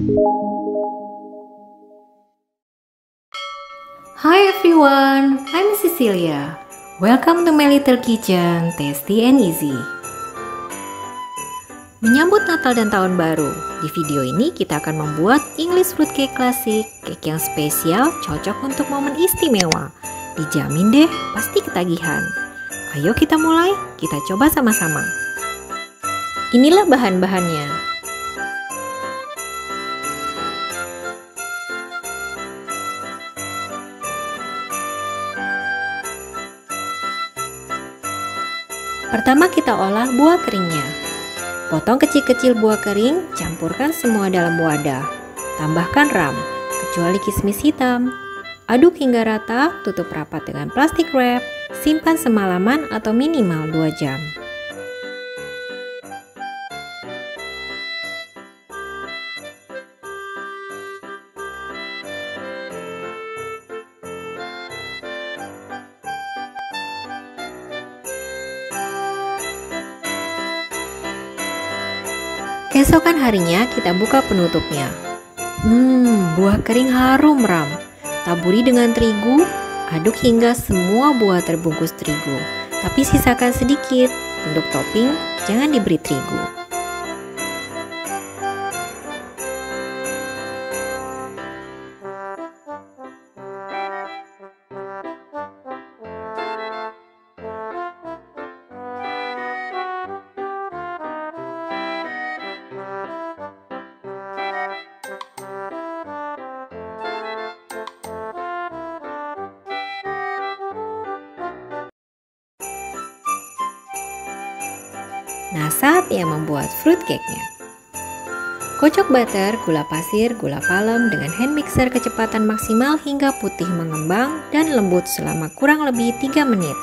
Hi everyone, I'm Cecilia. Welcome to my little kitchen, tasty and easy. Menyambut Natal dan Tahun Baru, di video ini kita akan membuat English fruitcake klasik, cake yang spesial, cocok untuk momen istimewa. Dijamin deh, pasti ketagihan. Ayo kita mulai, kita coba sama-sama. Inilah bahan-bahannya. Pertama kita olah buah keringnya. Potong kecil-kecil buah kering, campurkan semua dalam wadah. Tambahkan ram, kecuali kismis hitam. Aduk hingga rata, tutup rapat dengan plastik wrap. Simpan semalaman atau minimal 2 jam. Keesokan harinya kita buka penutupnya. Buah kering harum ram. Taburi dengan terigu, aduk hingga semua buah terbungkus terigu. Tapi sisakan sedikit. Untuk topping, jangan diberi terigu. Nah, saatnya membuat fruitcake-nya. Kocok butter, gula pasir, gula palem dengan hand mixer kecepatan maksimal hingga putih mengembang dan lembut selama kurang lebih 3 menit.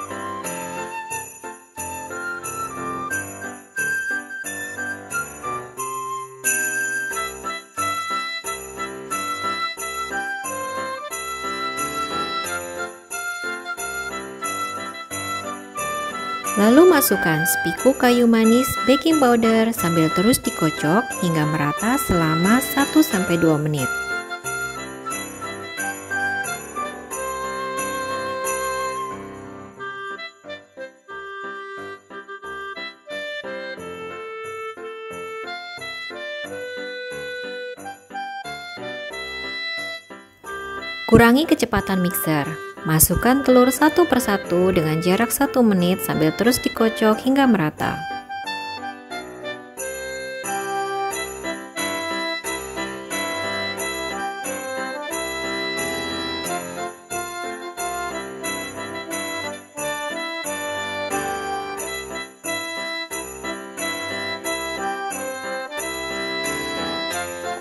Lalu masukkan sepiku kayu manis, baking powder sambil terus dikocok hingga merata selama 1-2 menit. Kurangi kecepatan mixer. Masukkan telur satu persatu dengan jarak 1 menit sambil terus dikocok hingga merata.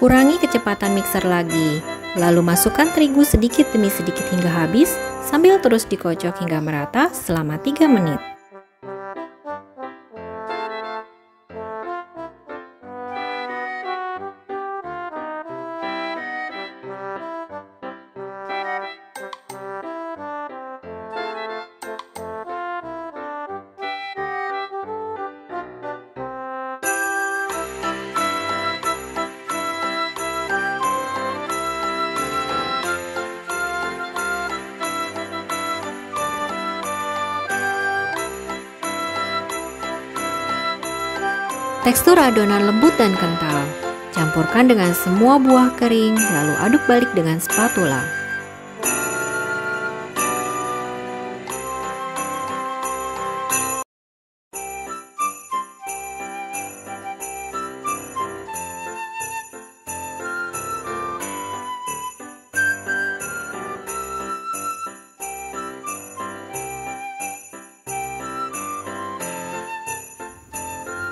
Kurangi kecepatan mixer lagi. Lalu masukkan terigu sedikit demi sedikit hingga habis, sambil terus dikocok hingga merata selama 3 menit. Tekstur adonan lembut dan kental. Campurkan dengan semua buah kering, lalu aduk balik dengan spatula.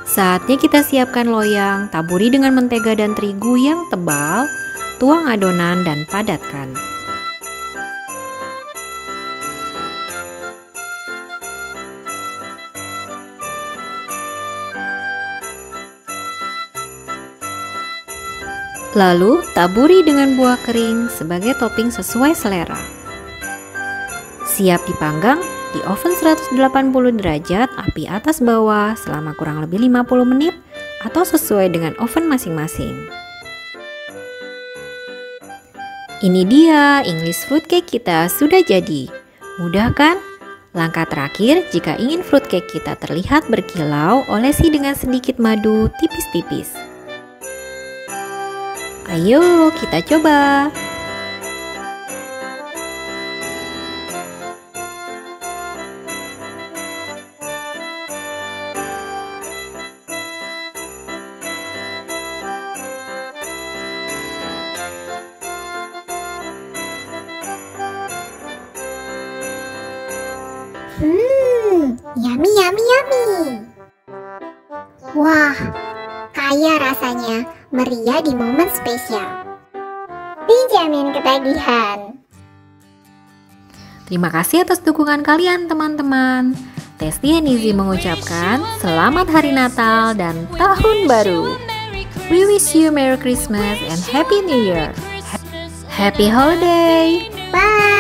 Saatnya kita siapkan loyang, taburi dengan mentega dan terigu yang tebal, tuang adonan dan padatkan. Lalu taburi dengan buah kering sebagai topping sesuai selera. Siap dipanggang di oven 180 derajat api atas bawah selama kurang lebih 50 menit atau sesuai dengan oven masing-masing. Ini dia, English fruitcake kita sudah jadi. Mudah kan? Langkah terakhir, jika ingin fruitcake kita terlihat berkilau, olesi dengan sedikit madu tipis-tipis. Ayo, kita coba. Yummy, yummy, yummy. Wah, kaya rasanya, meriah di momen spesial. Dijamin ketagihan. Terima kasih atas dukungan kalian teman-teman. Testi and Izzy mengucapkan selamat Hari Natal dan Tahun Baru. We wish you Merry Christmas and Happy New Year. Happy Holiday. Bye.